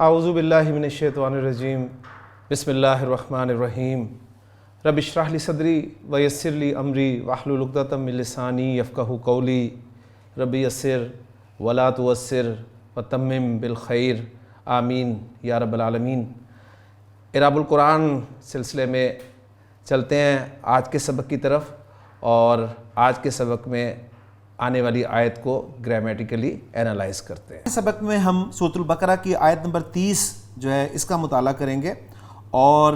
اعوذ باللہ من الشیطان الرجیم بسم اللہ الرحمن الرحیم رب اشرح لی صدری ویسر لی امری واحلل عقدۃ من لسانی یفقہوا قولی رب یسر ولا تعسر وتمم بالخیر آمین یا رب العالمین۔ اعراب القرآن سلسلے میں چلتے ہیں آج کے سبق کی طرف، اور آج کے سبق میں آنے والی آیت کو گرامیٹیکلی اینالائز کرتے ہیں۔ اس سبق میں ہم سورۃ البقرہ کی آیت نمبر 30 جو ہے اس کا مطالعہ کریں گے، اور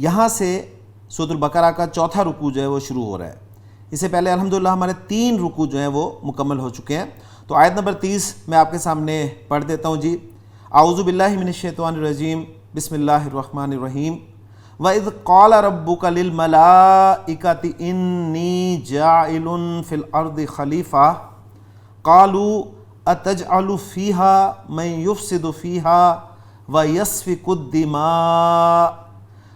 یہاں سے سورۃ البقرہ کا چوتھا رکوع جو ہے وہ شروع ہو رہا ہے۔ اس سے پہلے الحمدللہ ہمارے 3 رکوع جو ہیں وہ مکمل ہو چکے ہیں۔ تو آیت نمبر 30 میں آپ کے سامنے پڑھ دیتا ہوں جی۔ اعوذ باللہ من الشیطان الرجیم بسم اللہ الرحمن الرحیم۔ وَإِذْ قَالَ رَبُّكَ لِلْمَلَائِكَةِ إِنِّي جَاعِلٌ فِي الْأَرْضِ خَلِيفَةً قَالُوا أَتَجْعَلُ فِيهَا مَن يُفْسِدُ فِيهَا وَيَسْفِكُ الدِّمَاءَ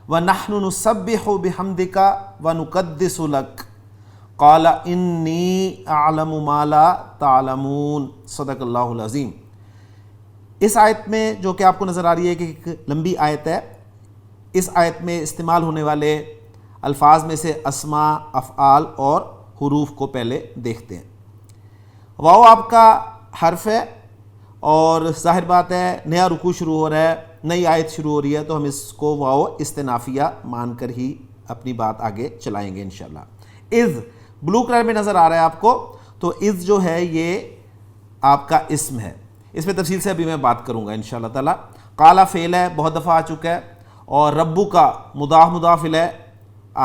وَنَحْنُ نُسَبِّحُ بِحَمْدِكَ وَنُقَدِّسُ لَكَ قَالَ إِنِّي أَعْلَمُ مَا لَا تَعْلَمُونَ۔ صدق اللہ العظیم۔ اس آیت میں جو کہ آپ کو نظر آ رہی ہے کہ ایک لمبی آیت ہے، اس آیت میں استعمال ہونے والے الفاظ میں سے اسماء، افعال اور حروف کو پہلے دیکھتے ہیں۔ واو آپ کا حرف ہے، اور ظاہر بات ہے نیا رکوع شروع ہو رہا ہے، نئی آیت شروع ہو رہی ہے، تو ہم اس کو واو استنافیہ مان کر ہی اپنی بات آگے چلائیں گے انشاءاللہ۔ اذ بلو کلر میں نظر آ رہا ہے آپ کو، تو اذ جو ہے یہ آپ کا اسم ہے۔ اس میں تفصیل سے ابھی میں بات کروں گا انشاءاللہ تعالی۔ قالا فعل ہے، بہت دفعہ آ چکا ہے، اور ربو کا مضاف ہے،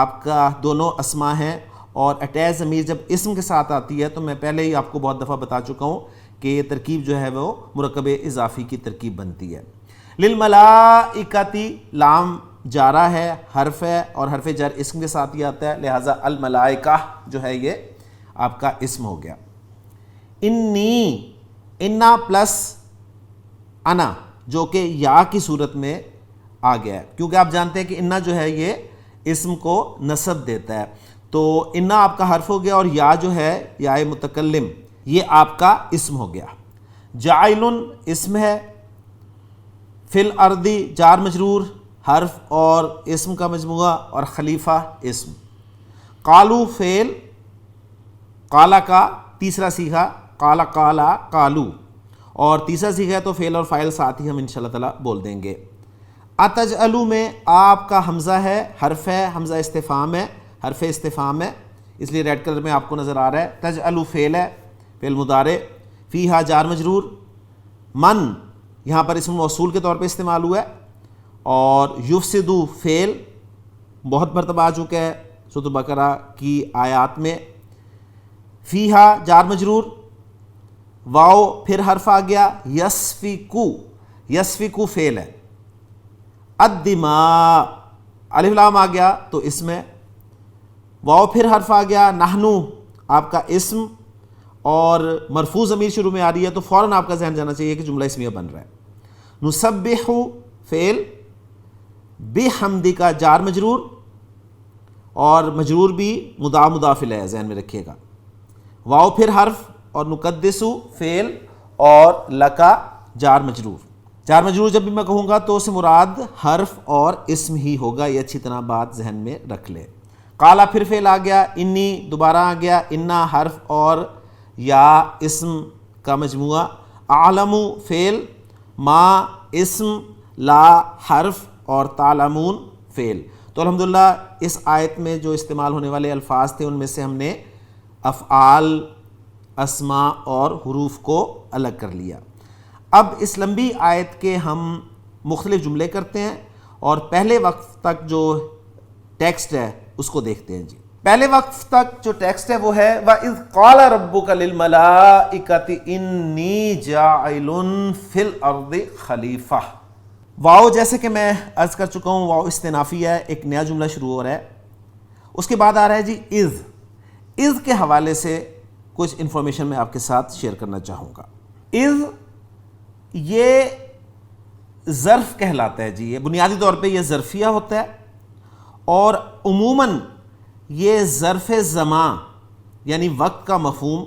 آپ کا دونوں اسماء ہیں، اور اٹیچ ضمیر جب اسم کے ساتھ آتی ہے تو میں پہلے ہی آپ کو بہت دفعہ بتا چکا ہوں کہ یہ ترکیب جو ہے وہ مرکب اضافی کی ترکیب بنتی ہے۔ للملائکتی لام جارہ ہے، حرف ہے، اور حرف جر اسم کے ساتھ ہی آتا ہے، لہٰذا الملائکہ جو ہے یہ آپ کا اسم ہو گیا۔ انی، انا پلس انا جو کہ یا کی صورت میں آ گیا ہے، کیونکہ آپ جانتے ہیں کہ انا جو ہے یہ اسم کو نصب دیتا ہے، تو انا آپ کا حرف ہو گیا، اور یا جو ہے یا متکلم یہ آپ کا اسم ہو گیا۔ جاعل اسم ہے، فی الارض جار مجرور، حرف اور اسم کا مجموعہ، اور خلیفہ اسم۔ قالو فعل، قالا کا تیسرا صیغہ، قالا قالا قالو، اور تیسرا صیغہ ہے تو فعل اور فاعل ساتھ ہی ہم انشاءاللہ تعالی بول دیں گے۔ اتجعلو میں آپ کا حمزہ ہے، حرف ہے، حمزہ استفہام ہے، حرف استفہام ہے، اس لیے ریڈ کلر میں آپ کو نظر آ رہا ہے۔ تجعلو فعل ہے، فعل مضارع، فیہا جار مجرور، من یہاں پر اسم موصول کے طور پہ استعمال ہوا ہے، اور یفسدو فعل بہت مرتبہ آ چکا ہے سورۃ البقرہ کی آیات میں۔ فیہا جار مجرور، واو پھر حرف آ گیا، یسفکو، یسفکو فعل ہے۔ الدماء الف لام آ گیا تو اسم ہے، واو پھر حرف آ گیا، نحنو آپ کا اسم، اور مرفوع ضمیر شروع میں آ رہی ہے تو فوراً آپ کا ذہن جانا چاہیے کہ جملہ اسمیہ بن رہا ہے۔ نسبح فعل، بحمدی کا جار مجرور، اور مجرور بھی مضاف الیہ ہے، ذہن میں رکھیے گا۔ واو پھر حرف، اور نقدسو فعل، اور لکا جار مجرور۔ جار مجرور جب بھی میں کہوں گا تو اس سے مراد حرف اور اسم ہی ہوگا، یہ اچھی طرح بات ذہن میں رکھ لے۔ قالا پھر فعل آ گیا، انی دوبارہ آ گیا، انا حرف اور یا اسم کا مجموعہ، اعلم فعل، ما اسم، لا حرف، اور تعلمون فعل۔ تو الحمدللہ اس آیت میں جو استعمال ہونے والے الفاظ تھے ان میں سے ہم نے افعال، اسماء اور حروف کو الگ کر لیا۔ اب اس لمبی آیت کے ہم مختلف جملے کرتے ہیں، اور پہلے وقت تک جو ٹیکسٹ ہے اس کو دیکھتے ہیں جی۔ پہلے وقت تک جو ٹیکسٹ ہے وہ ہے وَإِذْ قَالَ رَبُّكَ لِلْمَلَائِكَةِ إِنِّي جَاعِلٌ فِي الْأَرْضِ خَلِيفَةً۔ واو جیسے کہ میں عرض کر چکا ہوں واو استنافی ہے، ایک نیا جملہ شروع ہو رہا ہے۔ اس کے بعد آ رہا ہے جی اذ۔ اذ کے حوالے سے کچھ انفارمیشن میں آپ کے ساتھ شیئر کرنا چاہوں گا۔ اذ یہ ظرف کہلاتا ہے جی، یہ بنیادی طور پہ یہ ظرفیہ ہوتا ہے، اور عموماً یہ ظرف زمان یعنی وقت کا مفہوم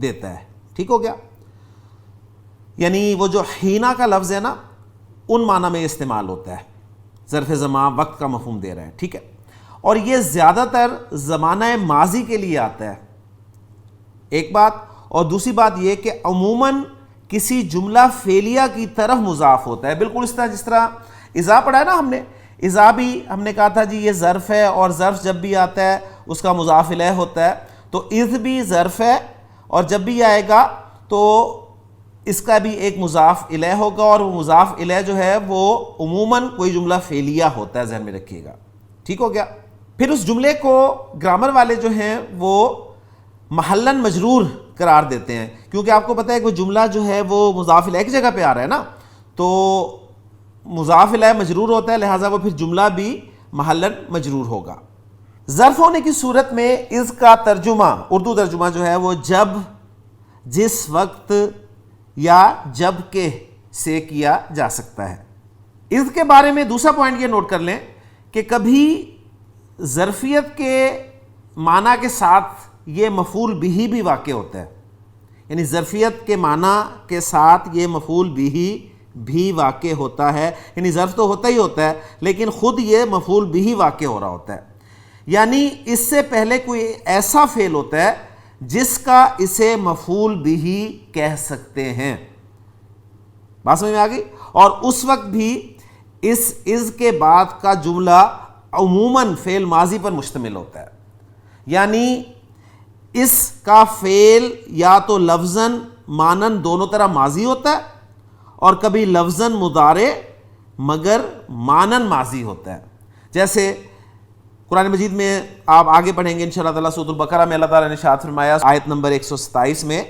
دیتا ہے۔ ٹھیک ہو گیا؟ یعنی وہ جو حینا کا لفظ ہے نا، ان معنی میں استعمال ہوتا ہے، ظرف زمان وقت کا مفہوم دے رہے ہیں، ٹھیک ہے. اور یہ زیادہ تر زمانہ ماضی کے لیے آتا ہے، ایک بات. اور دوسری بات یہ کہ عموماً کسی جملہ فعلیہ کی طرف مضاف ہوتا ہے، بالکل اس طرح جس طرح اذا پڑھا ہے نا ہم نے. اذا بھی ہم نے کہا تھا جی یہ ظرف ہے، اور ظرف جب بھی آتا ہے اس کا مضاف الیہ ہوتا ہے. تو اذ بھی ظرف ہے، اور جب بھی آئے گا تو اس کا بھی ایک مضاف الیہ ہوگا، اور وہ مضاف الیہ جو ہے وہ عموماً کوئی جملہ فعلیہ ہوتا ہے، ذہن میں رکھیے گا. ٹھیک ہو گیا. پھر اس جملے کو گرامر والے جو ہیں وہ محلاً مجرور قرار دیتے ہیں، کیونکہ آپ کو پتہ ہے کہ وہ جملہ جو ہے وہ مضاف الیہ کی جگہ پہ آ رہا ہے نا، تو مضاف الیہ مجرور ہوتا ہے، لہٰذا وہ پھر جملہ بھی محلاً مجرور ہوگا. ظرف ہونے کی صورت میں اس کا ترجمہ، اردو ترجمہ جو ہے وہ جب، جس وقت یا جب کہ سے کیا جا سکتا ہے. اس کے بارے میں دوسرا پوائنٹ یہ نوٹ کر لیں کہ کبھی ظرفیت کے معنی کے ساتھ یہ مفعول بہ بھی واقع ہوتا ہے، یعنی ظرفیت کے معنی کے ساتھ یہ مفعول بہ بھی واقع ہوتا ہے، یعنی ظرف تو ہوتا ہی ہوتا ہے لیکن خود یہ مفعول بہ واقع ہو رہا ہوتا ہے. یعنی اس سے پہلے کوئی ایسا فعل ہوتا ہے جس کا اسے مفعول بہ کہہ سکتے ہیں. بات سمجھ میں آ گئی؟ اور اس وقت بھی اس کے بعد کا جملہ عموماً فعل ماضی پر مشتمل ہوتا ہے، یعنی اس کا فعل یا تو لفظاً مانن دونوں طرح ماضی ہوتا ہے، اور کبھی لفظاً مضارع مگر مانن ماضی ہوتا ہے. جیسے قرآن مجید میں آپ آگے پڑھیں گے انشاءاللہ تعالیٰ سورۃ البقرہ میں اللہ تعالیٰ نے ارشاد فرمایا آیت نمبر 127 میں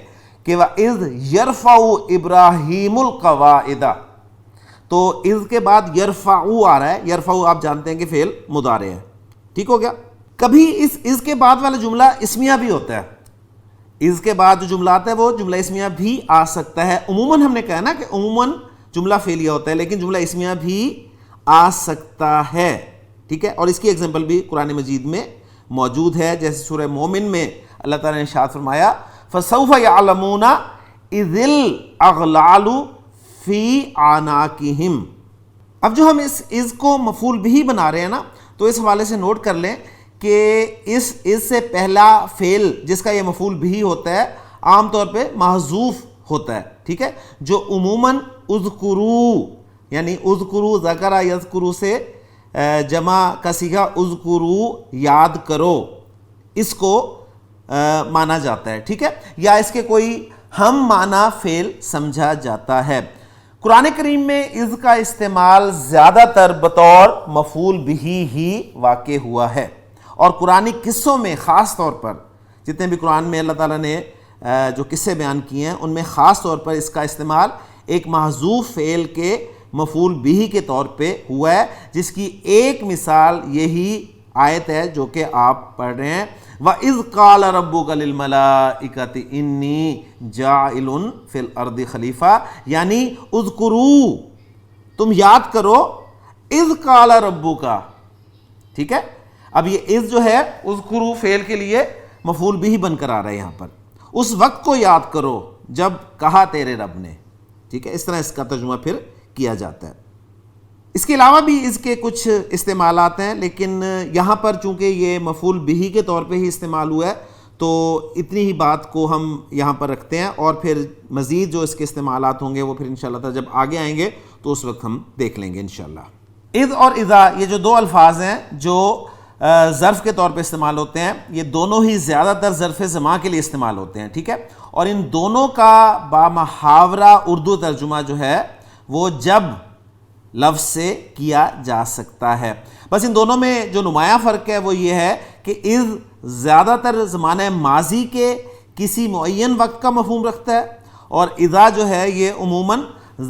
کہ وَإِذْ يَرْفَعُ إِبْرَاهِيمُ الْقَوَاعِدَ. تو اذ کے بعد یرفعو آ رہا ہے، یرفعو آپ جانتے ہیں کہ فعل مضارع ہے. ٹھیک ہو گیا. کبھی اس کے بعد والا جملہ اسمیہ بھی ہوتا ہے، اس کے بعد جو جملہ آتا ہے وہ جملہ اسمیہ بھی آ سکتا ہے. عموماً ہم نے کہا نا کہ عموماً جملہ فعلیہ ہوتا ہے لیکن جملہ اسمیہ بھی آ سکتا ہے. ٹھیک ہے. اور اس کی ایگزامپل بھی قرآن مجید میں موجود ہے، جیسے سورہ مومن میں اللہ تعالیٰ نے ارشاد فرمایا فَسَوْفَ يَعْلَمُونَ إِذِ الْأَغْلَالُ فِي أَعْنَاقِهِمْ. اب جو ہم اس کو مفعول بہ بنا رہے ہیں نا، تو اس حوالے سے نوٹ کر لیں کہ اس سے پہلا فعل جس کا یہ مفعول بہ ہوتا ہے عام طور پہ محذوف ہوتا ہے. ٹھیک ہے. جو عموماً اذکرو، یعنی اذکرو ذکر یذکرو سے جمع کا صیغہ اذکرو یاد کرو، اس کو مانا جاتا ہے. ٹھیک ہے. یا اس کے کوئی ہم معنی فعل سمجھا جاتا ہے. قرآن کریم میں اذ کا استعمال زیادہ تر بطور مفعول بہ ہی واقع ہوا ہے، اور قرآنی قصوں میں خاص طور پر جتنے بھی قرآن میں اللہ تعالیٰ نے جو قصے بیان کیے ہیں ان میں خاص طور پر اس کا استعمال ایک محذوف فعل کے مفعول بہ کے طور پہ ہوا ہے، جس کی ایک مثال یہی آیت ہے جو کہ آپ پڑھ رہے ہیں وَإِذْ قَالَ رَبُّكَ لِلْمَلَائِكَةِ إِنِّي جَاعِلٌ فِي الْأَرْضِ خلیفہ، یعنی اذکرو، تم یاد کرو اذ قال ربک. ٹھیک ہے. اب یہ اذ جو ہے اذکرو فعل کے لیے مفعول بہ بن کر آ رہا ہے یہاں پر. اس وقت کو یاد کرو جب کہا تیرے رب نے. ٹھیک ہے. اس طرح اس کا ترجمہ پھر کیا جاتا ہے. اس کے علاوہ بھی اس کے کچھ استعمالات ہیں، لیکن یہاں پر چونکہ یہ مفعول بہ کے طور پہ ہی استعمال ہوا ہے تو اتنی ہی بات کو ہم یہاں پر رکھتے ہیں، اور پھر مزید جو اس کے استعمالات ہوں گے وہ پھر انشاءاللہ تعالی جب آگے آئیں گے تو اس وقت ہم دیکھ لیں گے انشاءاللہ. اذ اور اذا یہ جو دو الفاظ ہیں جو ظرف کے طور پہ استعمال ہوتے ہیں، یہ دونوں ہی زیادہ تر ظرف زمان کے لیے استعمال ہوتے ہیں. ٹھیک ہے. اور ان دونوں کا بامحاورہ اردو ترجمہ جو ہے وہ جب لفظ سے کیا جا سکتا ہے. بس ان دونوں میں جو نمایاں فرق ہے وہ یہ ہے کہ اذ زیادہ تر زمانہ ماضی کے کسی معین وقت کا مفہوم رکھتا ہے، اور اذا جو ہے یہ عموماً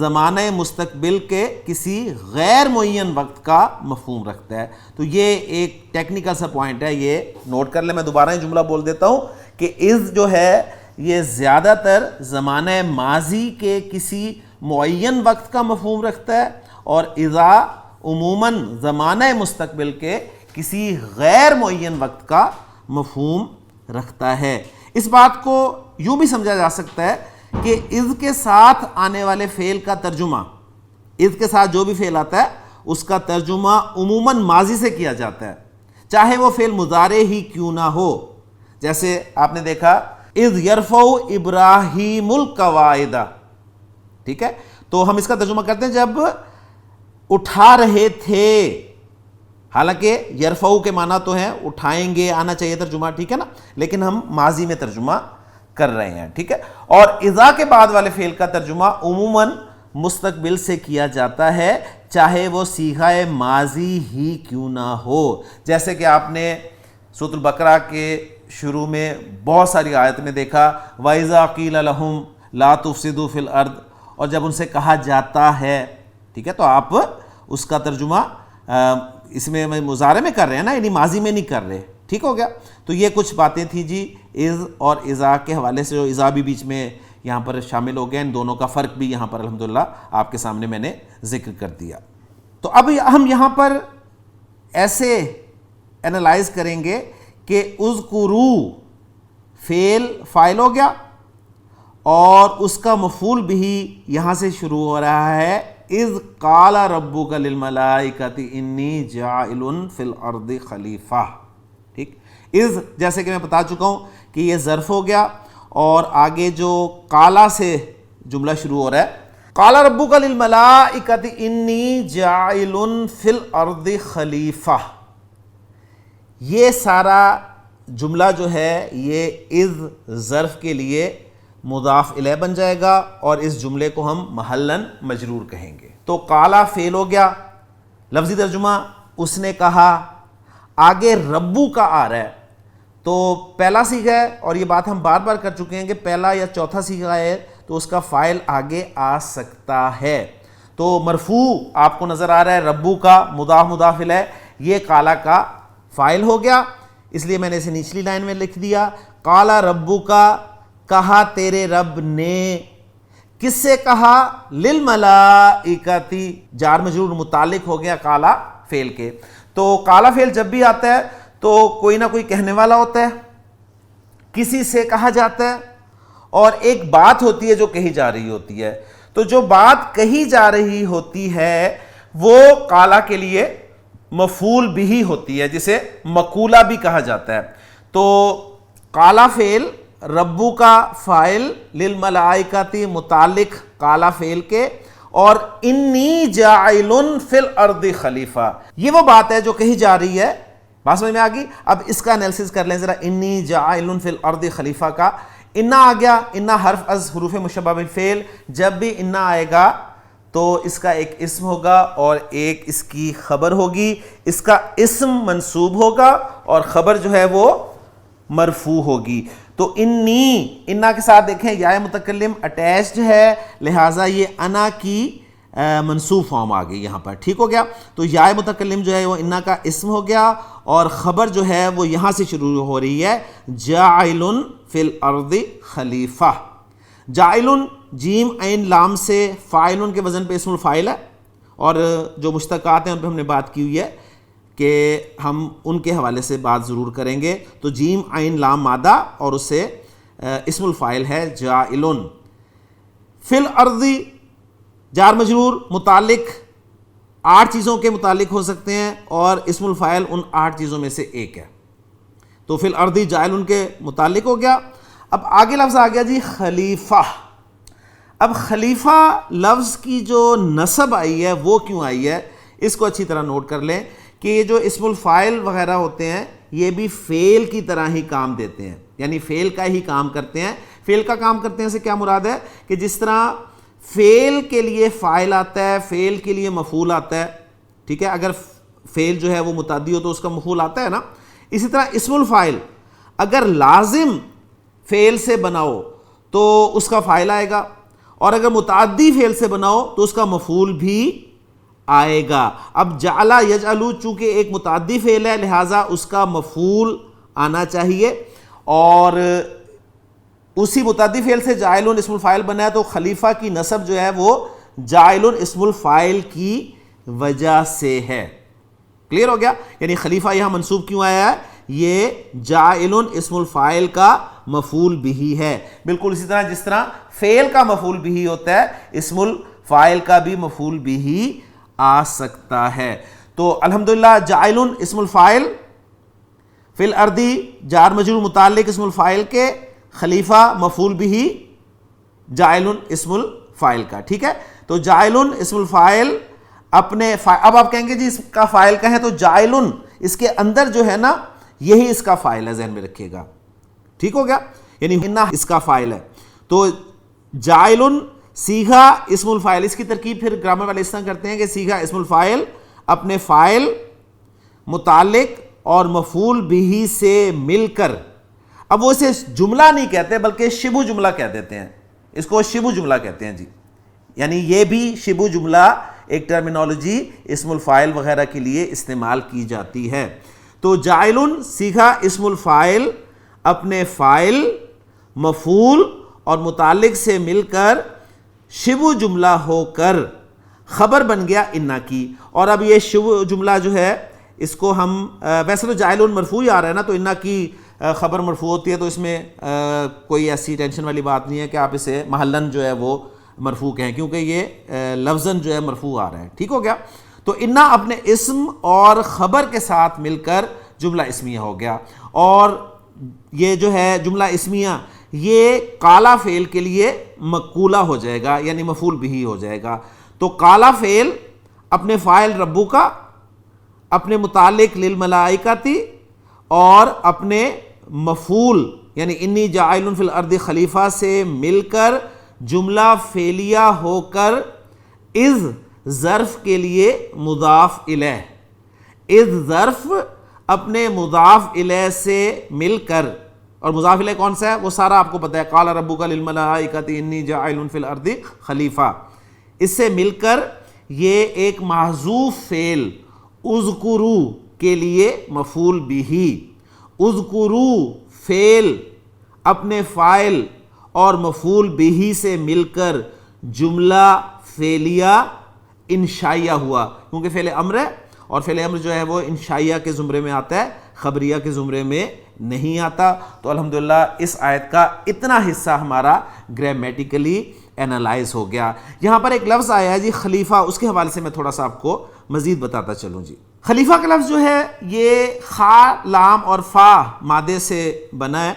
زمانہ مستقبل کے کسی غیر معین وقت کا مفہوم رکھتا ہے. تو یہ ایک ٹیکنیکل سا پوائنٹ ہے، یہ نوٹ کر لیں. میں دوبارہ یہ جملہ بول دیتا ہوں کہ اذ جو ہے یہ زیادہ تر زمانہ ماضی کے کسی معین وقت کا مفہوم رکھتا ہے، اور اذا عموماً زمانہ مستقبل کے کسی غیر معین وقت کا مفہوم رکھتا ہے. اس بات کو یوں بھی سمجھا جا سکتا ہے کہ اذ کے ساتھ آنے والے فعل کا ترجمہ اذ کے ساتھ جو بھی فعل آتا ہے اس کا ترجمہ عموماً ماضی سے کیا جاتا ہے، چاہے وہ فعل مضارع ہی کیوں نہ ہو. جیسے آپ نے دیکھا اذ یرفع ابراہیم القواعد، ٹھیک ہے، تو ہم اس کا ترجمہ کرتے ہیں جب اٹھا رہے تھے، حالانکہ یرفع کے معنی تو ہیں اٹھائیں گے، آنا چاہیے ترجمہ، ٹھیک ہے نا، لیکن ہم ماضی میں ترجمہ کر رہے ہیں، ٹھیک ہے. اور اذا کے بعد والے فعل کا ترجمہ عموماً مستقبل سے کیا جاتا ہے، چاہے وہ صیغہ ماضی ہی کیوں نہ ہو. جیسے کہ آپ نے سورۃ البقرہ کے شروع میں بہت ساری آیت میں دیکھا وَإِذَا قِيلَ لَهُمْ لَا تُفْسِدُوا فِي الْأَرْضِ، اور جب ان سے کہا جاتا ہے، ٹھیک ہے، تو آپ اس کا ترجمہ اس میں مضارع میں کر رہے ہیں نا، یعنی ماضی میں نہیں کر رہے، ٹھیک ہو گیا. تو یہ کچھ باتیں تھیں جی اذ اور اذا کے حوالے سے، جو اذا بھی بیچ میں یہاں پر شامل ہو گیا، ان دونوں کا فرق بھی یہاں پر الحمدللہ آپ کے سامنے میں نے ذکر کر دیا. تو اب ہم یہاں پر ایسے انالائز کریں گے کہ اذکروا فعل فاعل ہو گیا اور اس کا مفعول بھی یہاں سے شروع ہو رہا ہے اذ قال ربک للملائکۃ انی جاعل فی الارض خلیفہ. ٹھیک، اذ جیسے کہ میں بتا چکا ہوں کہ یہ ظرف ہو گیا، اور آگے جو قالا سے جملہ شروع ہو رہا ہے قال ربک للملائکۃ انی جاعل فی الارض خلیفہ، یہ سارا جملہ جو ہے یہ اذ ظرف کے لیے مضاف الیہ بن جائے گا، اور اس جملے کو ہم محلاً مجرور کہیں گے. تو قالا فعل ہو گیا، لفظی ترجمہ اس نے کہا، آگے ربو کا آ رہا ہے، تو پہلا صیغہ ہے، اور یہ بات ہم بار بار کر چکے ہیں کہ پہلا یا چوتھا صیغہ ہے تو اس کا فاعل آگے آ سکتا ہے. تو مرفوع آپ کو نظر آ رہا ہے ربو کا مضاف الیہ، یہ قالا کا فاعل ہو گیا، اس لیے میں نے اسے نچلی لائن میں لکھ دیا قالا ربو کا، کہا تیرے رب نے، کس سے کہا؟ للملائکۃ، جار مجرور متعلق ہو گیا قالا فعل کے. تو قالا فعل جب بھی آتا ہے تو کوئی نہ کوئی کہنے والا ہوتا ہے، کسی سے کہا جاتا ہے، اور ایک بات ہوتی ہے جو کہی جا رہی ہوتی ہے. تو جو بات کہی جا رہی ہوتی ہے وہ قالا کے لیے مفعول بھی ہوتی ہے، جسے مقولہ بھی کہا جاتا ہے. تو قالا فعل ربو کا فاعل، للملائکۃ متعلق قالا فعل کے، اور انی جاعل فی الارض خلیفہ، یہ وہ بات ہے جو کہی جا رہی ہے. بات سمجھ میں آ گئی؟ اب اس کا انالیسس کر لیں ذرا. انی جاعل فی الارض خلیفہ کا انا آ گیا، انا حرف از حروف مشبہ بالفعل، جب بھی انا آئے گا تو اس کا ایک اسم ہوگا اور ایک اس کی خبر ہوگی. اس کا اسم منصوب ہوگا اور خبر جو ہے وہ مرفوع ہوگی. تو انی، انا کے ساتھ دیکھیں یا متکلم اٹیچڈ ہے، لہٰذا یہ انا کی منصوب فارم آ گئی یہاں پر، ٹھیک ہو گیا. تو یا متکلم جو ہے وہ انا کا اسم ہو گیا، اور خبر جو ہے وہ یہاں سے شروع ہو رہی ہے جاعل فی الارض خلیفہ. جاعل جیم عین لام سے فاعل کے وزن پہ اسم الفاعل ہے، اور جو مشتقات ہیں ان پہ ہم نے بات کی ہوئی ہے کہ ہم ان کے حوالے سے بات ضرور کریں گے. تو جیم عین لام مادہ اور اس سے اسم الفاعل ہے جاعل. فی الارض جار مجرور متعلق 8 چیزوں کے متعلق ہو سکتے ہیں، اور اسم الفاعل ان 8 چیزوں میں سے ایک ہے. تو فی الارض جاعل ان کے متعلق ہو گیا. اب آگے لفظ آ گیا جی خلیفہ. اب خلیفہ لفظ کی جو نسب آئی ہے وہ کیوں آئی ہے، اس کو اچھی طرح نوٹ کر لیں کہ یہ جو اسم الفاعل وغیرہ ہوتے ہیں یہ بھی فعل کی طرح ہی کام دیتے ہیں، یعنی فعل کا ہی کام کرتے ہیں. فعل کا کام کرتے ہیں سے کیا مراد ہے کہ جس طرح فعل کے لیے فاعل آتا ہے، فعل کے لیے مفعول آتا ہے، ٹھیک ہے، اگر فعل جو ہے وہ متعدی ہو تو اس کا مفعول آتا ہے نا، اسی طرح اسم الفاعل اگر لازم فعل سے بناؤ تو اس کا فاعل آئے گا، اور اگر متعدی فعل سے بناؤ تو اس کا مفعول بھی آئے گا. اب جعل یجعل چونکہ ایک متعدی فعل ہے لہٰذا اس کا مفعول آنا چاہیے، اور اسی متعدی فعل سے جاعل اسم الفاعل بنا ہے، تو خلیفہ کی نسب جو ہے وہ جاعل اسم الفاعل کی وجہ سے ہے. کلیئر ہو گیا؟ یعنی خلیفہ یہاں منصوب کیوں آیا ہے؟ یہ جاعل اسم الفاعل کا مفعول بھی ہے، بالکل اسی طرح جس طرح فعل کا مفعول بھی ہوتا ہے اسم فاعل کا بھی مفعول بھی آ سکتا ہے. تو الحمدللہ جاعل اسم الفاعل، فی الارض جار مجرور متعلق اسم الفاعل کے، خلیفہ مفعول بھی جاعل اسم الفاعل کا. ٹھیک ہے، تو جاعل اسم الفاعل اپنے اب آپ کہیں گے جی اس کا فاعل کہیں تو جاعل اس کے اندر جو ہے نا یہی اس کا فاعل ہے، ذہن میں رکھیے گا. ٹھیک ہو گیا، یعنی اس کا فاعل ہے. تو جاعل صیغہ اسم الفاعل، اس کی ترکیب پھر گرامر والے اس طرح کرتے ہیں کہ صیغہ اسم الفاعل اپنے فاعل، متعلق اور مفعول بھی سے مل کر، اب وہ اسے جملہ نہیں کہتے بلکہ شبہ جملہ کہہ دیتے ہیں، اس کو شبہ جملہ کہتے ہیں جی. یعنی یہ بھی شبہ جملہ ایک ٹرمینالوجی اسم الفاعل وغیرہ کے لیے استعمال کی جاتی ہے. تو جاعل صیغہ اسم الفاعل اپنے فاعل، مفعول اور متعلق سے مل کر شبہ جملہ ہو کر خبر بن گیا انا کی. اور اب یہ شبہ جملہ جو ہے اس کو ہم ویسے تو جاعل مرفوع ہی آ رہا ہے نا، تو انا کی خبر مرفوع ہوتی ہے، تو اس میں کوئی ایسی ٹینشن والی بات نہیں ہے کہ آپ اسے محلن جو ہے وہ مرفوع کہیں، کیونکہ یہ لفظاً جو ہے مرفوع آ رہا ہے. ٹھیک ہو گیا. تو انا اپنے اسم اور خبر کے ساتھ مل کر جملہ اسمیہ ہو گیا. اور یہ جو ہے جملہ اسمیہ یہ قالا فعل کے لیے مقولہ ہو جائے گا، یعنی مفعول بھی ہو جائے گا. تو قالا فعل اپنے فاعل ربو کا، اپنے متعلق للملائکتی اور اپنے مفعول یعنی انی جاعل فی الارض خلیفہ سے مل کر جملہ فعلیہ ہو کر اذ ظرف کے لیے مضاف الیہ، اذ ظرف اپنے مضاف الیہ سے مل کر، اور مضاف الیہ کون سا ہے وہ سارا آپ کو پتہ ہے، قال ربک للملائکۃ انی جاعل فی الارض خلیفہ، اس سے مل کر یہ ایک محذوف فعل اذکروا کے لیے مفعول بھی، اذکروا فعل اپنے فاعل اور مفعول بھی سے مل کر جملہ فعلیہ انشائیہ ہوا، کیونکہ فعل امر ہے اور فعل امر جو ہے وہ انشائیہ کے زمرے میں آتا ہے، خبریہ کے زمرے میں نہیں آتا. تو الحمدللہ اس آیت کا اتنا حصہ ہمارا گرامیٹیکلی اینالائز ہو گیا. یہاں پر ایک لفظ آیا ہے جی خلیفہ، اس کے حوالے سے میں تھوڑا سا آپ کو مزید بتاتا چلوں جی. خلیفہ کا لفظ جو ہے یہ خا، لام اور فا مادے سے بنا ہے،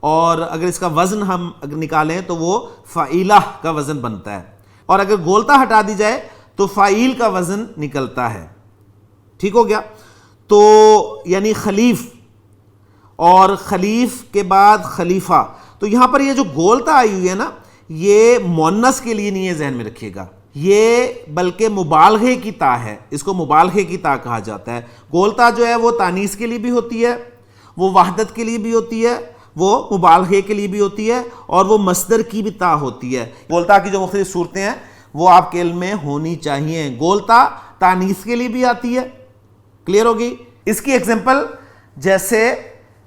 اور اگر اس کا وزن ہم اگر نکالیں تو وہ فعیلہ کا وزن بنتا ہے، اور اگر گولتا ہٹا دی جائے تو فعیل کا وزن نکلتا ہے. ٹھیک ہو گیا. تو یعنی خلیف اور خلیف کے بعد خلیفہ. تو یہاں پر یہ جو گولتا آئی ہوئی ہے نا یہ مؤنث کے لیے نہیں ہے، ذہن میں رکھیے گا، یہ بلکہ مبالغے کی تا ہے، اس کو مبالغے کی تا کہا جاتا ہے. گولتا جو ہے وہ تانیث کے لیے بھی ہوتی ہے، وہ وحدت کے لیے بھی ہوتی ہے، وہ مبالغے کے لیے بھی ہوتی ہے، اور وہ مصدر کی بھی تا ہوتی ہے. گولتا کی جو مختلف صورتیں ہیں وہ آپ کے علم میں ہونی چاہیے. گولتا تانیث کے لیے بھی آتی ہے، کلیئر ہوگی. اس کی ایگزامپل جیسے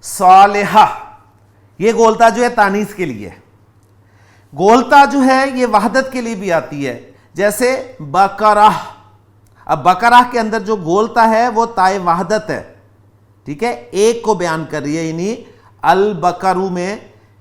صالحہ، یہ گولتا جو ہے تانیث کے لیے. گولتا جو ہے یہ وحدت کے لیے بھی آتی ہے، جیسے بقرہ. اب بقرہ کے اندر جو گولتا ہے وہ تائے وحدت ہے، ٹھیک ہے، ایک کو بیان کر رہی ہے. یعنی البقرو میں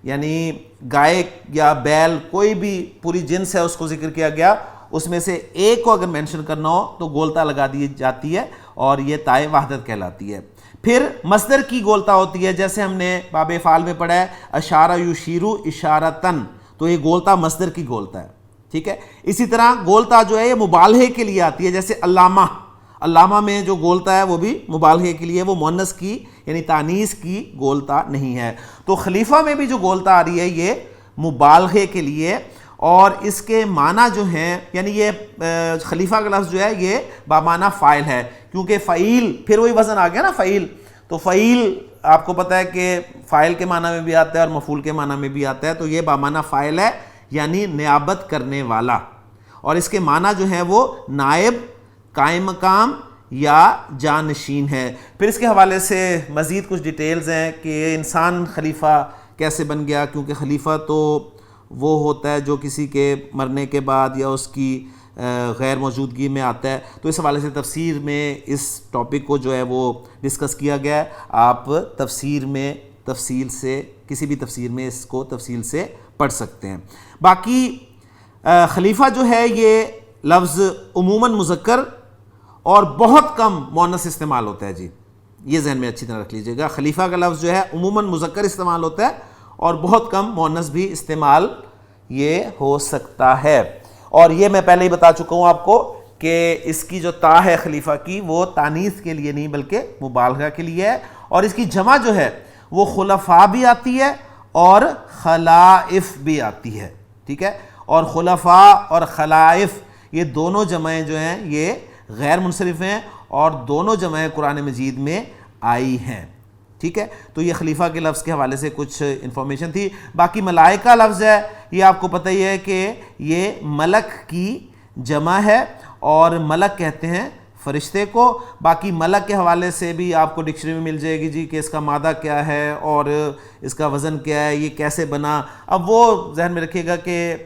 یعنی گائے یا بیل کوئی بھی پوری جنس ہے اس کو ذکر کیا گیا، اس میں سے ایک کو اگر مینشن کرنا ہو تو گولتا لگا دی جاتی ہے اور یہ تائے وحدت کہلاتی ہے. پھر مصدر کی گولتا ہوتی ہے، جیسے ہم نے باب افعال میں پڑھا ہے اشارہ یشیرو اشارتن، تو یہ گولتا مصدر کی گولتا ہے. ٹھیک ہے. اسی طرح گولتا جو ہے یہ مبالغے کے لیے آتی ہے، جیسے علامہ. علامہ میں جو گولتا ہے وہ بھی مبالغے کے لیے، وہ مؤنث کی یعنی تانیث کی گولتا نہیں ہے. تو خلیفہ میں بھی جو گولتا آ رہی ہے یہ مبالغے کے لیے، اور اس کے معنی جو ہیں یعنی یہ خلیفہ کا لفظ جو ہے یہ بامعنی فاعل ہے، کیونکہ فعیل پھر وہی وزن آ گیا نا فعیل. تو فعیل آپ کو پتہ ہے کہ فاعل کے معنی میں بھی آتا ہے اور مفعول کے معنی میں بھی آتا ہے. تو یہ بامعنی فاعل ہے یعنی نیابت کرنے والا، اور اس کے معنی جو ہیں وہ نائب، قائم مقام یا جانشین ہے. پھر اس کے حوالے سے مزید کچھ ڈیٹیلز ہیں کہ انسان خلیفہ کیسے بن گیا، کیونکہ خلیفہ تو وہ ہوتا ہے جو کسی کے مرنے کے بعد یا اس کی غیر موجودگی میں آتا ہے. تو اس حوالے سے تفسیر میں اس ٹاپک کو جو ہے وہ ڈسکس کیا گیا ہے. آپ تفسیر میں تفصیل سے کسی بھی تفسیر میں اس کو تفصیل سے پڑھ سکتے ہیں. باقی خلیفہ جو ہے یہ لفظ عموماً مذکر اور بہت کم مؤنث استعمال ہوتا ہے جی، یہ ذہن میں اچھی طرح رکھ لیجئے گا. خلیفہ کا لفظ جو ہے عموماً مذکر استعمال ہوتا ہے اور بہت کم مؤنث بھی استعمال یہ ہو سکتا ہے. اور یہ میں پہلے ہی بتا چکا ہوں آپ کو کہ اس کی جو تا ہے خلیفہ کی وہ تانیث کے لیے نہیں بلکہ مبالغہ کے لیے ہے، اور اس کی جمع جو ہے وہ خلفاء بھی آتی ہے اور خلائف بھی آتی ہے. ٹھیک ہے، اور خلفاء اور خلائف یہ دونوں جمعیں جو ہیں یہ غیر منصرف ہیں اور دونوں جمعیں قرآن مجید میں آئی ہیں. ٹھیک ہے، تو یہ خلیفہ کے لفظ کے حوالے سے کچھ انفارمیشن تھی. باقی ملائکہ لفظ ہے، یہ آپ کو پتہ ہی ہے کہ یہ ملک کی جمع ہے اور ملک کہتے ہیں فرشتے کو. باقی ملک کے حوالے سے بھی آپ کو ڈکشنری میں مل جائے گی جی کہ اس کا مادہ کیا ہے اور اس کا وزن کیا ہے، یہ کیسے بنا. اب وہ ذہن میں رکھیے گا کہ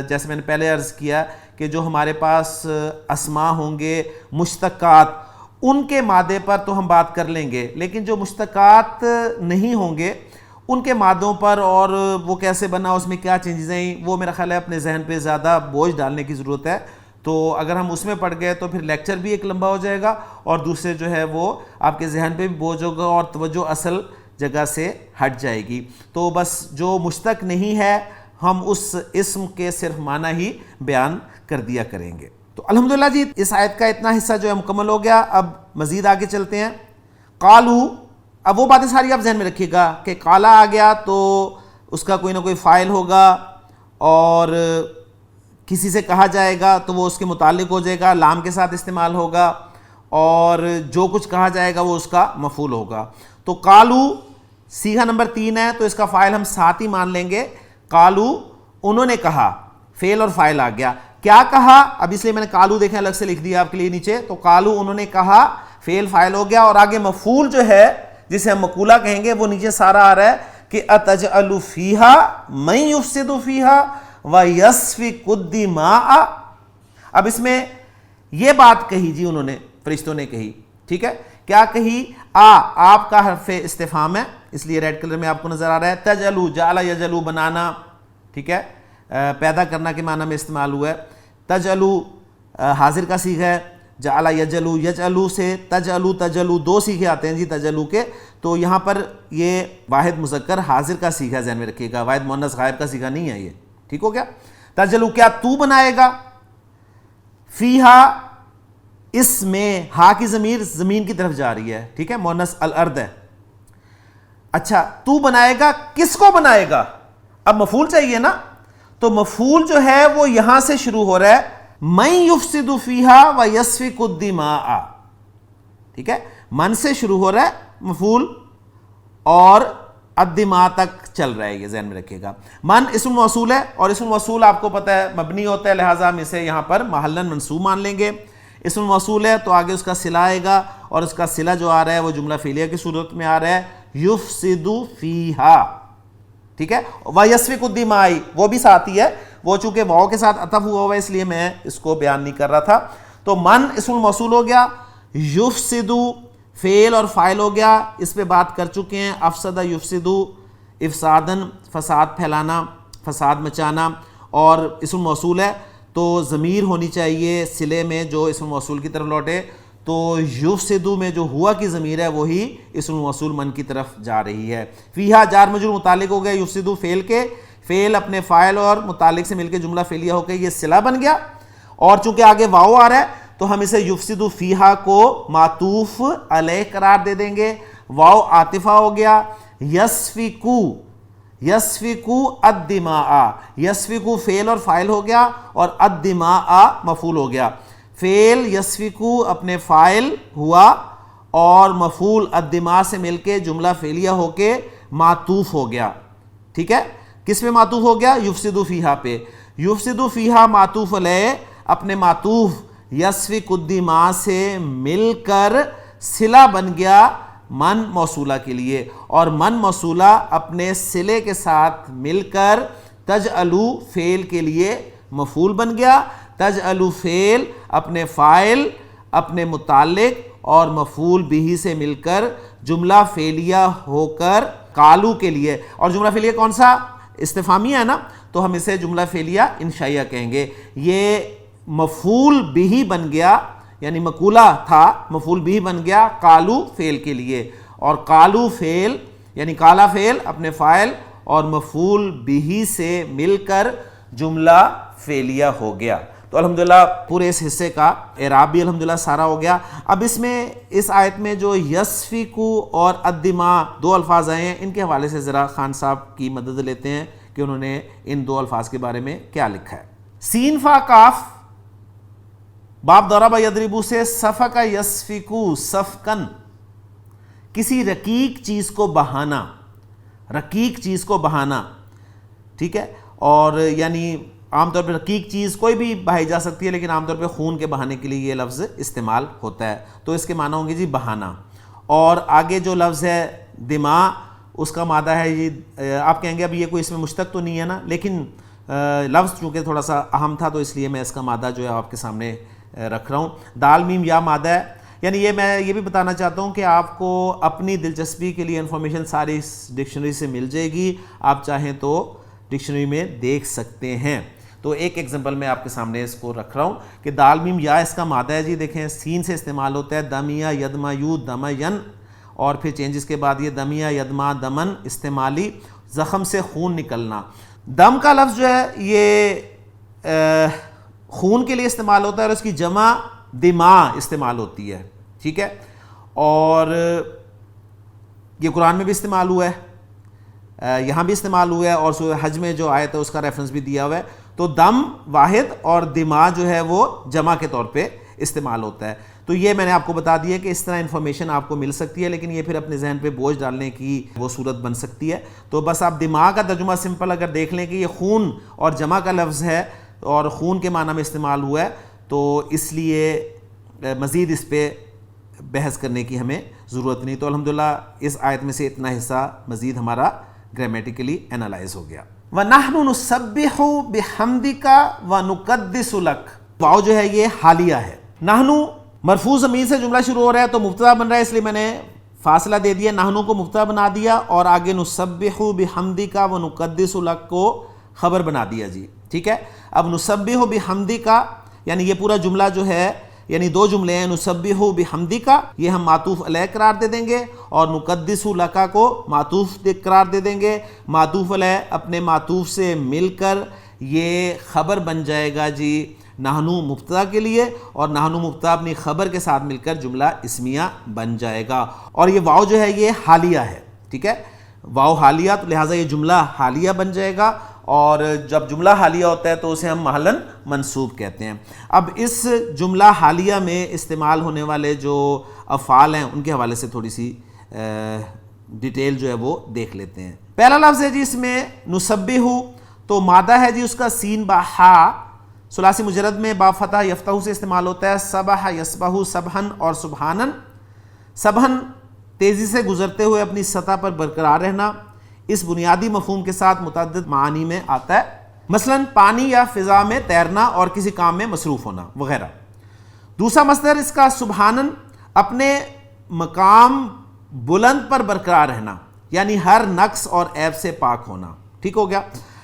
جیسے میں نے پہلے عرض کیا کہ جو ہمارے پاس اسماء ہوں گے مشتقات، ان کے مادے پر تو ہم بات کر لیں گے، لیکن جو مشتقات نہیں ہوں گے ان کے مادوں پر اور وہ کیسے بنا، اس میں کیا چینجز ہیں، وہ میرا خیال ہے اپنے ذہن پہ زیادہ بوجھ ڈالنے کی ضرورت ہے. تو اگر ہم اس میں پڑ گئے تو پھر لیکچر بھی ایک لمبا ہو جائے گا اور دوسرے جو ہے وہ آپ کے ذہن پہ بھی بوجھ ہوگا اور توجہ اصل جگہ سے ہٹ جائے گی. تو بس جو مشتق نہیں ہے ہم اس اسم کے صرف معنی ہی بیان کر دیا کریں گے. تو الحمدللہ جی اس آیت کا اتنا حصہ جو ہے مکمل ہو گیا. اب مزید آگے چلتے ہیں. قالو، اب وہ باتیں ساری آپ ذہن میں رکھیے گا کہ قالا آ گیا تو اس کا کوئی نہ کوئی فاعل ہوگا اور کسی سے کہا جائے گا تو وہ اس کے متعلق ہو جائے گا، لام کے ساتھ استعمال ہوگا، اور جو کچھ کہا جائے گا وہ اس کا مفعول ہوگا. تو قالو صیغہ نمبر 3 ہے تو اس کا فاعل ہم ساتھ ہی مان لیں گے. قالو انہوں نے کہا، فعل اور فاعل آ گیا. کیا کہا؟ اب اس لیے میں نے قالو دیکھیں الگ سے لکھ دیا آپ کے لیے نیچے. تو قالو انہوں نے کہا، فعل فاعل ہو گیا اور آگے مفعول جو ہے جسے ہم مقولہ کہیں گے وہ نیچے سارا آ رہا ہے کہ اتجعل فیہا من یفسد فیہا ویسفک الدماء. اب اس میں یہ بات کہی جی انہوں نے، فرشتوں نے کہی. ٹھیک ہے، کیا کہی؟ آپ کا حرف استفہام ہے اس لیے ریڈ کلر میں آپ کو نظر آ رہا ہے. تجعلو، جعل یجعلو بنانا، ٹھیک ہے، پیدا کرنا کے معنی میں استعمال ہوا ہے. تجعلو حاضر کا صیغہ ہے، جعل یجعلو، یجعلو سے تجعلو، تجعلو 2 صیغے آتے ہیں جی تجعلو کے. تو یہاں پر یہ واحد مذکر حاضر کا صیغہ ذہن میں رکھیے گا، واحد مؤنث غائب کا صیغہ نہیں ہے یہ. ٹھیک ہو گیا؟ تجعلو کیا تو بنائے گا، فیہا اس میں ہا کی ضمیر زمین کی طرف جا رہی ہے. ٹھیک ہے، مؤنث الارض ہے. اچھا تو بنائے گا، کس کو بنائے گا؟ اب مفعول چاہیے نا، تو مفعول جو ہے وہ یہاں سے شروع ہو رہا ہے، من یفسد فیہا ویسفک الدماء. ٹھیک ہے، من سے شروع ہو رہا ہے مفعول اور الدماء تک چل رہا ہے، یہ ذہن میں رکھیے گا. من اسم موصول ہے اور اسم موصول آپ کو پتہ ہے مبنی ہوتا ہے، لہٰذا ہم اسے یہاں پر محلاً منصوب مان لیں گے. اسم موصول ہے تو آگے اس کا صلہ آئے گا اور اس کا صلہ جو آ رہا ہے وہ جملہ فعلیہ کی صورت میں آ رہا ہے، یفسد فیہا. ٹھیک ہے، ویسفک الدماء وہ بھی ساتھ ہی ہے، وہ چونکہ واو کے ساتھ عطف ہوا ہوا ہے اس لیے میں اس کو بیان نہیں کر رہا تھا. تو من اسم موصول ہو گیا، یفسد فعل اور فاعل ہو گیا، اس پہ بات کر چکے ہیں. افسد یفسد، افسادن فساد پھیلانا، فساد مچانا، اور اسم موصول ہے تو ضمیر ہونی چاہیے صلے میں جو اسم موصول کی طرف لوٹے. تو یفسدو میں جو ہوا کی ضمیر ہے وہی اسم موصول من کی طرف جا رہی ہے. فیہا جار مجرور متعلق ہو گیا یفسدو فعل کے، فعل اپنے فاعل اور متعلق سے مل کے جملہ فعلیہ ہو کے یہ صلہ بن گیا. اور چونکہ آگے واو آ رہا ہے تو ہم اسے یفسدو فیہا کو معطوف علیہ قرار دے دیں گے. واو عاطفہ ہو گیا. یسفکو، یسفکو الدماء، یسفکو فعل اور فاعل ہو گیا اور الدماء مفعول ہو گیا. فعل یسفکو اپنے فاعل ہوا اور مفعول الدماء سے مل کے جملہ فعلیہ ہو کے معطوف ہو گیا. ٹھیک ہے، کس پہ معطوف ہو گیا؟ یفسدو فیہا پہ. یفسدو فیہا معطوف علیہ اپنے معطوف یسفک الدماء سے مل کر صلہ بن گیا من موصولہ کے لیے، اور من موصولہ اپنے صلے کے ساتھ مل کر تجعلو فعل کے لیے مفعول بن گیا. تجعلو فعل اپنے فاعل، اپنے متعلق اور مفعول بھی سے مل کر جملہ فعلیہ ہو کر قالو کے لیے، اور جملہ فعلیہ کون سا؟ استفہامیہ ہے نا، تو ہم اسے جملہ فعلیہ انشائیہ کہیں گے. یہ مفعول بھی بن گیا، یعنی مقولہ تھا مفعول بھی بن گیا قالو فعل کے لیے، اور قالو فعل یعنی قالا فعل اپنے فاعل اور مفعول بھی سے مل کر جملہ فعلیہ ہو گیا۔ تو الحمدللہ پورے اس حصے کا اعراب بھی الحمدللہ سارا ہو گیا۔ اب اس میں اس آیت میں جو یسفکو اور الدماء دو الفاظ آئے ہیں، ان کے حوالے سے ذرا خان صاحب کی مدد لیتے ہیں کہ انہوں نے ان دو الفاظ کے بارے میں کیا لکھا ہے۔ سین فا کاف باب ضرب یضرب سے سفک یسفکو سفکن، کسی رقیق چیز کو بہانا، رقیق چیز کو بہانا، ٹھیک ہے، اور یعنی عام طور پہ رقیق چیز کوئی بھی بہائی جا سکتی ہے، لیکن عام طور پہ خون کے بہانے کے لیے یہ لفظ استعمال ہوتا ہے، تو اس کے معنی ہوں گے جی بہانا۔ اور آگے جو لفظ ہے دماء، اس کا مادہ ہے یہ، آپ کہیں گے اب یہ کوئی اس میں مشتق تو نہیں ہے نا، لیکن لفظ چونکہ تھوڑا سا اہم تھا تو اس لیے میں اس کا مادہ جو ہے آپ کے سامنے رکھ رہا ہوں۔ دال میم یا مادہ ہے، یعنی یہ میں یہ بھی بتانا چاہتا ہوں کہ آپ کو اپنی دلچسپی کے لیے انفارمیشن ساری اس ڈکشنری سے مل جائے گی، آپ چاہیں تو ڈکشنری میں دیکھ سکتے ہیں۔ تو ایک ایگزامپل میں آپ کے سامنے اس کو رکھ رہا ہوں کہ دال میم یا اس کا مادہ ہے جی، دیکھیں سین سے استعمال ہوتا ہے دمیا یدما یو دمین، اور پھر چینجز کے بعد یہ دمیا یدما دمن، استعمالی زخم سے خون نکلنا۔ دم کا لفظ جو ہے یہ خون کے لیے استعمال ہوتا ہے اور اس کی جمع دماء استعمال ہوتی ہے، ٹھیک ہے، اور یہ قرآن میں بھی استعمال ہوا ہے، یہاں بھی استعمال ہوا ہے، اور سورہ حج میں جو آیت ہے اس کا ریفرنس بھی دیا ہوا ہے۔ تو دم واحد اور دماء جو ہے وہ جمع کے طور پہ استعمال ہوتا ہے۔ تو یہ میں نے آپ کو بتا دیا کہ اس طرح انفارمیشن آپ کو مل سکتی ہے، لیکن یہ پھر اپنے ذہن پہ بوجھ ڈالنے کی وہ صورت بن سکتی ہے۔ تو بس آپ دماغ کا ترجمہ سمپل اگر دیکھ لیں کہ یہ خون اور جمع کا لفظ ہے اور خون کے معنی میں استعمال ہوا ہے، تو اس لیے مزید اس پہ بحث کرنے کی ہمیں ضرورت نہیں۔ تو الحمدللہ اس آیت میں سے اتنا حصہ مزید ہمارا گرامیٹیکلی انالائز ہو گیا۔ وَنَحْنُ نُسَبِّحُ بِحَمْدِكَ وَنُقَدِّسُ لَكَ، واو جو ہے یہ حالیہ ہے۔ نحنو مرفوع ضمیر سے جملہ شروع ہو رہا ہے تو مبتدا بن رہا ہے، اس لیے میں نے فاصلہ دے دیا، نحنو کو مبتدا بنا دیا، اور آگے نسبح بحمدک ونقدس لک کو خبر بنا دیا جی، ٹھیک ہے۔ اب نسبح بحمدک یعنی یہ پورا جملہ جو ہے، یعنی دو جملے ہیں، نسبح بحمدک یہ ہم معطوف علیہ قرار دے دیں گے، اور نقدس لک کو معطوف قرار دے دیں گے۔ معطوف علیہ اپنے معطوف سے مل کر یہ خبر بن جائے گا جی نحنو مبتدا کے لیے، اور نحنو مبتدا اپنی خبر کے ساتھ مل کر جملہ اسمیہ بن جائے گا، اور یہ واو جو ہے یہ حالیہ ہے، ٹھیک ہے، واو حالیہ، تو لہٰذا یہ جملہ حالیہ بن جائے گا، اور جب جملہ حالیہ ہوتا ہے تو اسے ہم محلاً منصوب کہتے ہیں۔ اب اس جملہ حالیہ میں استعمال ہونے والے جو افعال ہیں ان کے حوالے سے تھوڑی سی ڈیٹیل جو ہے وہ دیکھ لیتے ہیں۔ پہلا لفظ ہے جی اس میں نسبح، تو مادہ ہے جی اس کا سین با ہا، ثلاثی مجرد میں با فتح یفتح سے استعمال ہوتا ہے، سبح یسبح سبحن اور سبحانن۔ سبحن تیزی سے گزرتے ہوئے اپنی سطح پر برقرار رہنا، اس بنیادی مفہوم کے ساتھ متعدد معانی میں آتا ہے، مثلا پانی یا فضا میں تیرنا اور کسی کام میں مصروف ہونا وغیرہ۔ دوسرا مصدر اس کا سبحانن، اپنے مقام بلند پر برقرار رہنا، یعنی ہر نقص اور عیب سے پاک ہونا، ٹھیک ہو گیا۔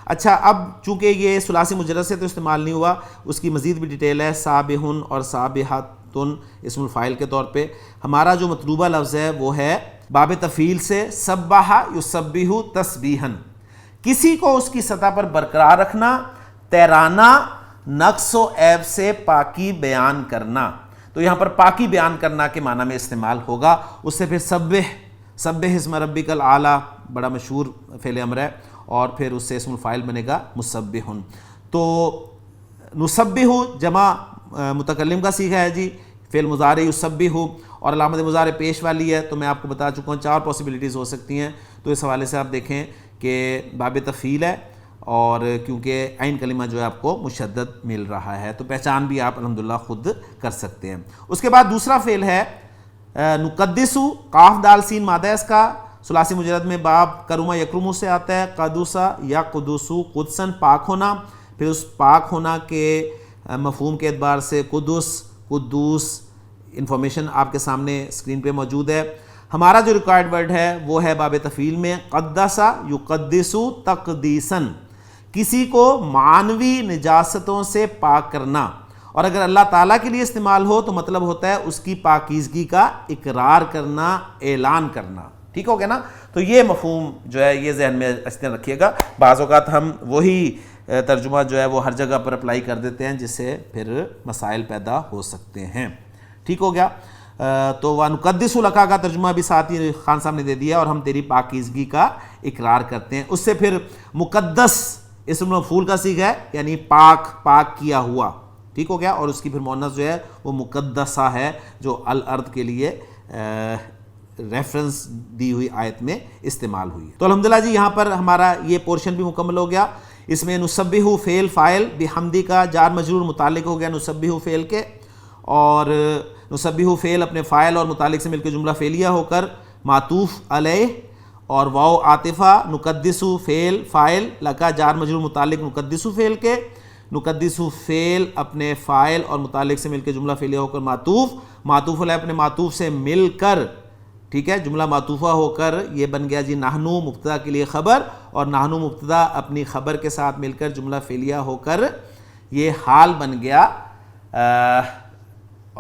اچھا، اب چونکہ یہ ثلاثی مجرد سے تو استعمال نہیں ہوا، اس کی مزید بھی ڈیٹیل ہے، سابحن اور سابحاتن اسم الفاعل کے طور پہ۔ ہمارا جو مطلوبہ لفظ ہے وہ ہے باب تفعیل سے سبح یسبح تسبیحا، کسی کو اس کی سطح پر برقرار رکھنا، تیرانا، نقص و عیب سے پاکی بیان کرنا۔ تو یہاں پر پاکی بیان کرنا کے معنی میں استعمال ہوگا۔ اس سے پھر سبح اسم ربک الاعلی بڑا مشہور فعل امر ہے، اور پھر اس سے اسم الفاعل بنے گا مسبحن۔ تو نسبح جمع متکلم کا صیغہ ہے جی، فعل مضارع یسبح، اور علامت مضارع پیش والی ہے، تو میں آپ کو بتا چکا ہوں 4 پاسبلٹیز ہو سکتی ہیں۔ تو اس حوالے سے آپ دیکھیں کہ باب تفعیل ہے، اور کیونکہ عین کلمہ جو ہے آپ کو مشدد مل رہا ہے، تو پہچان بھی آپ الحمدللہ خود کر سکتے ہیں۔ اس کے بعد دوسرا فعل ہے نقدسو، قاف دال سین مادہ ہے اس کا، ثلاثی مجرد میں باب کرما یکرمو سے آتا ہے، قدوسا یا قدوسو قدسن پاک ہونا، پھر اس پاک ہونا کے مفہوم کے اعتبار سے قدس، قدوس انفارمیشن آپ کے سامنے اسکرین پہ موجود ہے۔ ہمارا جو ریکوائرڈ ورڈ ہے وہ ہے باب تفعیل میں قدسا یقدسو تقدیسن، کسی کو معنوی نجاستوں سے پاک کرنا، اور اگر اللہ تعالیٰ کے لیے استعمال ہو تو مطلب ہوتا ہے اس کی پاکیزگی کا اقرار کرنا، اعلان کرنا. ٹھیک ہو گیا نا؟ تو یہ مفہوم جو ہے یہ ذہن میں اس طرح رکھیے گا. بعض اوقات ہم وہی ترجمہ جو ہے وہ ہر جگہ پر اپلائی کر دیتے ہیں جس سے پھر مسائل پیدا ہو سکتے ہیں. ٹھیک ہو گیا؟ تو وَنُقَدِّسُ لَكَ کا ترجمہ بھی ساتھ ہی خان صاحب نے دے دیا، اور ہم تیری پاکیزگی کا اقرار کرتے ہیں. اس سے پھر مقدس اسم مفعول کا صیغہ ہے، یعنی پاک کیا ہوا. ٹھیک ہو گیا؟ اور اس کی پھر مؤنث جو ہے وہ مقدسہ ہے، جو الارض کے لیے ریفرنس دی ہوئی آیت میں استعمال ہوئی. تو الحمدللہ جی یہاں پر ہمارا یہ پورشن بھی مکمل ہو گیا. اس میں نسبح فعل فاعل بحمدی کا جار مجرور متعلق ہو گیا نسبح فعل کے، اور نسبح فعل اپنے فاعل اور متعلق سے مل کے جملہ فعلیہ ہو کر معطوف علیہ، اور واو عاطفہ نقدس فعل فاعل لکا جار مجرور متعلق نقدس فعل کے، نقدس فعل اپنے فاعل اور متعلق سے مل کے جملہ فعلیہ ہو کر معطوف علیہ اپنے معطوف سے مل کر، ٹھیک ہے، جملہ معطوفہ ہو کر یہ بن گیا جی نحنو مبتدا کے لیے خبر، اور نحنو مبتدا اپنی خبر کے ساتھ مل کر جملہ فعلیہ ہو کر یہ حال بن گیا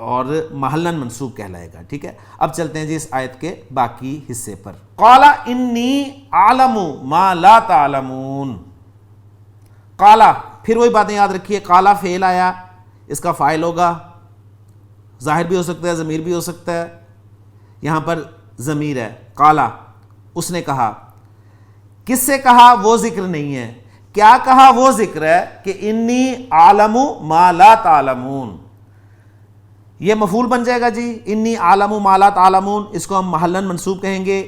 اور محلن منصوب کہلائے گا. ٹھیک ہے، اب چلتے ہیں جی اس آیت کے باقی حصے پر. قال انی اعلم ما لا تعلمون. قال، پھر وہی باتیں یاد رکھیے. قال فعل آیا، اس کا فاعل ہوگا، ظاہر بھی ہو سکتا ہے ضمیر بھی ہو سکتا ہے. یہاں پر ضمیر ہے. قال، اس نے کہا. کس سے کہا وہ ذکر نہیں ہے. کیا کہا وہ ذکر ہے کہ انی اعلم ما لا تعلمون. یہ مفعول بن جائے گا جی انی اعلم ما لا تعلمون. اس کو ہم محلن منصوب کہیں گے.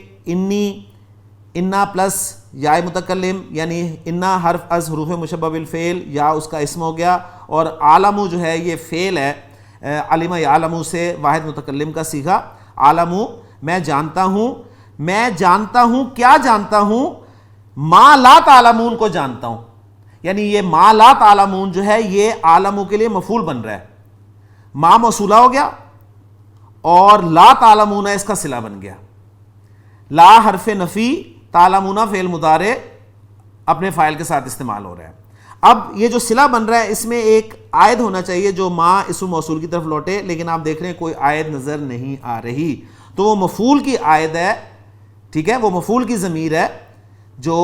انا پلس یا متکلم، یعنی انا حرف از حروف مشبہ بالفعل، یا اس کا اسم ہو گیا، اور عالم جو ہے یہ فعل ہے علم یعلم سے واحد متکلم کا صیغہ. عالم میں جانتا ہوں. میں جانتا ہوں، کیا جانتا ہوں؟ ما لا تعلمون کو جانتا ہوں. یعنی یہ ما لا تعلمون جو ہے یہ عالم کے لیے مفعول بن رہا ہے. ما موصولہ ہو گیا اور لا تعلمون اس کا صلہ بن گیا. لا حرف نفی، تعلمون فعل مضارع اپنے فاعل کے ساتھ استعمال ہو رہا ہے. اب یہ جو صلہ بن رہا ہے اس میں ایک عائد ہونا چاہیے جو ما اسم موصول کی طرف لوٹے، لیکن آپ دیکھ رہے ہیں کوئی عائد نظر نہیں آ رہی. تو وہ مفعول کی عائد ہے. ٹھیک ہے، وہ مفعول کی ضمیر ہے جو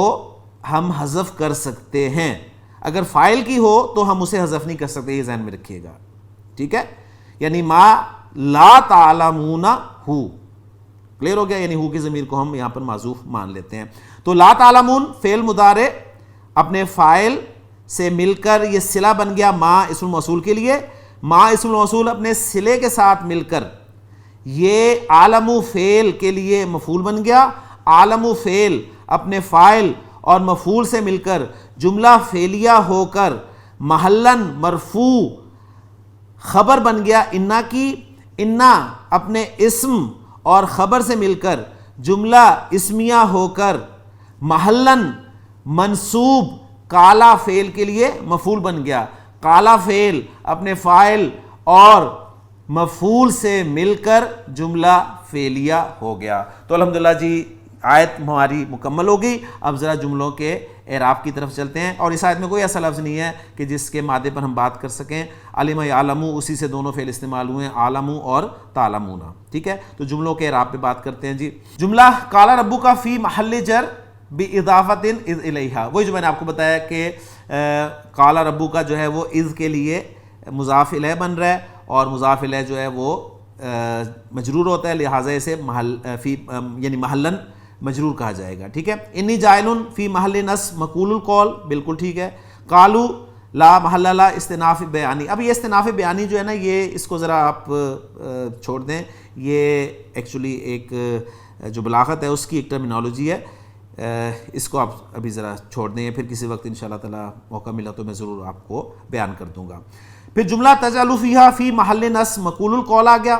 ہم حذف کر سکتے ہیں. اگر فاعل کی ہو تو ہم اسے حذف نہیں کر سکتے، یہ ذہن میں رکھیے گا. ٹھیک ہے، یعنی ما لا تعلمون ہو، کلیئر ہو گیا. یعنی ہو کی ضمیر کو ہم یہاں پر معذوف مان لیتے ہیں. تو لا تعلمون فعل مضارع اپنے فاعل سے مل کر یہ صلہ بن گیا ما اسم موصول کے لیے. ما اسم موصول اپنے صلے کے ساتھ مل کر یہ عالم فعل کے لیے مفعول بن گیا. عالم فعل اپنے فاعل اور مفعول سے مل کر جملہ فعلیہ ہو کر محلن مرفوع خبر بن گیا انا کی. انا اپنے اسم اور خبر سے مل کر جملہ اسمیہ ہو کر محلن منصوب کالا فعل کے لیے مفعول بن گیا. کالا فعل اپنے فاعل اور مفعول سے مل کر جملہ فعلیہ ہو گیا. تو الحمدللہ جی آیت ہماری مکمل ہو گئی. اب ذرا جملوں کے اعراب کی طرف چلتے ہیں. اور اس آیت میں کوئی ایسا لفظ نہیں ہے کہ جس کے مادے پر ہم بات کر سکیں. علم یعلم اسی سے دونوں فعل استعمال ہوئے ہیں، عالم اور تعلمون. ٹھیک ہے، تو جملوں کے اعراب پہ بات کرتے ہیں جی. جملہ قال ربک فی محل جر باضافۃ اذ الیہا، وہی جو میں نے آپ کو بتایا کہ قال ربک جو ہے وہ اذ کے لیے مضاف الیہ بن رہا ہے، اور مضاف الیہ جو ہے وہ مجرور ہوتا ہے، لہٰذا اسے محل فی یعنی محلن مجرور کہا جائے گا. ٹھیک ہے. انی جاعل فی محل نصب مقول القول، بالکل ٹھیک ہے. قالوا لا محل لا استئناف بیانی. اب یہ استئناف بیانی جو ہے نا، یہ اس کو ذرا آپ چھوڑ دیں. یہ ایکچولی ایک جو بلاغت ہے اس کی ایک ٹرمینالوجی ہے، اس کو آپ ابھی ذرا چھوڑ دیں، پھر کسی وقت انشاءاللہ تعالی موقع ملا تو میں ضرور آپ کو بیان کر دوں گا. پھر جملہ تجعل فیہا فی محل نصب مقول القول آ گیا.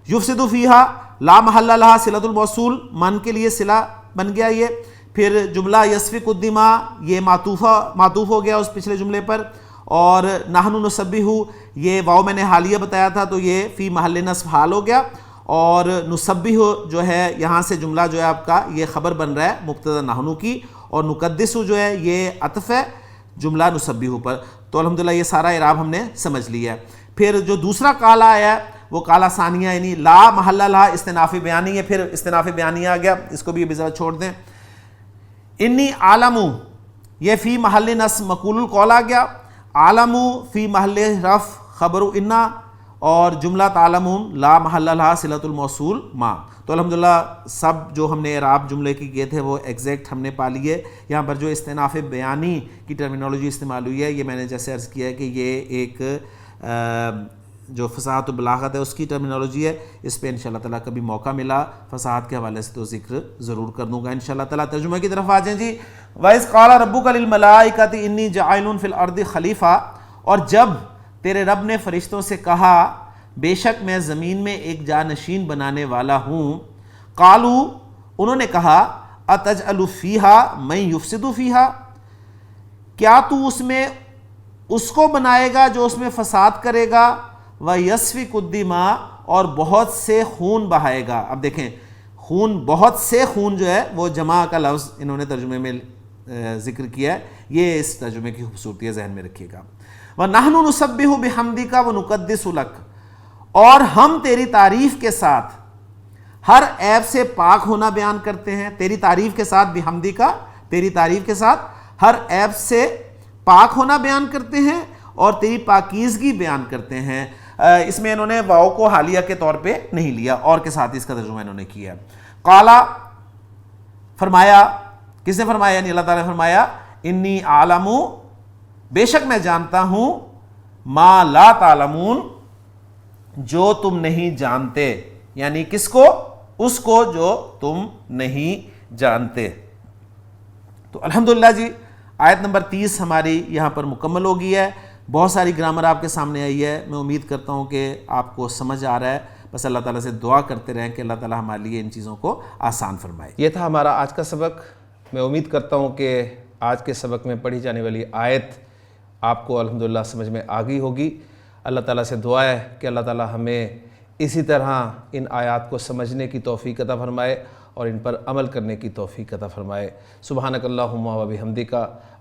یفسد فیہا لا محل لہا صلۃ الموصول، من کے لیے صلہ بن گیا یہ. پھر جملہ یسفک الدماء یہ معطوف ہو گیا اس پچھلے جملے پر. اور نحن نسبح یہ واو میں نے حالیہ بتایا تھا تو یہ فی محل نصب حال ہو گیا. اور نسبح جو ہے یہاں سے جملہ جو ہے آپ کا یہ خبر بن رہا ہے مبتدا نحن کی، اور نقدس جو ہے یہ عطف ہے جملہ نسبح پر. تو الحمدللہ یہ سارا اعراب ہم نے سمجھ لیا ہے. پھر جو دوسرا کالا آیا ہے وہ کالا ثانیہ یعنی لا محل لہا استناف بیانی ہے، پھر استناف بیانی آ گیا، اس کو بھی ابھی ذرا چھوڑ دیں. انی عالمو یہ فی محل نصب مقول القول آ گیا، عالمو فی محل رفع خبر انا، اور جملہ تعلمون لا محل لہا صلۃ الموصول ما. تو الحمدللہ سب جو ہم نے اعراب جملے کی کیے تھے وہ ایگزیکٹ ہم نے پا لیے. یہاں پر جو استناف بیانی کی ٹرمینالوجی استعمال ہوئی ہے یہ میں نے جیسے عرض کیا ہے کہ یہ ایک جو فصاحت و بلاغت ہے اس کی ٹرمینالوجی ہے. اس پہ انشاءاللہ تعالیٰ کبھی موقع ملا فصاحت کے حوالے سے تو ذکر ضرور کر دوں گا انشاءاللہ تعالیٰ. ترجمہ کی طرف آ جائیں جی. وَإِذْ قَالَ رَبُّكَ لِلْمَلَائِكَةِ إِنِّي جَاعِلٌ فِي الْأَرْضِ خلیفہ، اور جب تیرے رب نے فرشتوں سے کہا بے شک میں زمین میں ایک جانشین بنانے والا ہوں. قالوا انہوں نے کہا اتجعل فیہا من یفسد فیہا، کیا تو اس میں اس کو بنائے گا جو اس میں فساد کرے گا، وَيَسْفِكُ الدِّمَاءَ اور بہت سے خون بہائے گا. اب دیکھیں خون، بہت سے خون جو ہے وہ جمع کا لفظ انہوں نے ترجمے میں ذکر کیا ہے، یہ اس ترجمے کی خوبصورتی ہے، ذہن میں رکھیے گا. وَنَحْنُ نُسَبِّحُ بِحَمْدِكَ وَنُقَدِّسُ لَكَ، اور ہم تیری تعریف کے ساتھ ہر عیب سے پاک ہونا بیان کرتے ہیں. تیری تعریف کے ساتھ بحمدی کا، تیری تعریف کے ساتھ ہر عیب سے پاک ہونا بیان کرتے ہیں اور تیری پاکیزگی بیان کرتے ہیں. اس میں انہوں نے واو کو حالیہ کے طور پہ نہیں لیا، اور کے ساتھ اس کا ترجمہ انہوں نے کیا. قالا فرمایا، کس نے فرمایا؟ یعنی اللہ تعالیٰ نے فرمایا انی عالم، بے شک میں جانتا ہوں، ما لا تعلمون جو تم نہیں جانتے. یعنی کس کو؟ اس کو جو تم نہیں جانتے. تو الحمدللہ جی آیت نمبر 30 ہماری یہاں پر مکمل ہو گئی ہے. بہت ساری گرامر آپ کے سامنے آئی ہے. میں امید کرتا ہوں کہ آپ کو سمجھ آ رہا ہے. بس اللہ تعالیٰ سے دعا کرتے رہیں کہ اللہ تعالیٰ ہمارے لیے ان چیزوں کو آسان فرمائے. یہ تھا ہمارا آج کا سبق. میں امید کرتا ہوں کہ آج کے سبق میں پڑھی جانے والی آیت آپ کو الحمدللہ سمجھ میں آ گئی ہوگی. اللہ تعالیٰ سے دعا ہے کہ اللہ تعالیٰ ہمیں اسی طرح ان آیات کو سمجھنے کی توفیق عطا فرمائے اور ان پر عمل کرنے کی توفیق عطا فرمائے. سبحانک اللہم و بحمدک،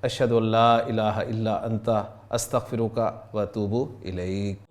اشہد ان لا الہ الا انت، استغفرک و اتوب الیک.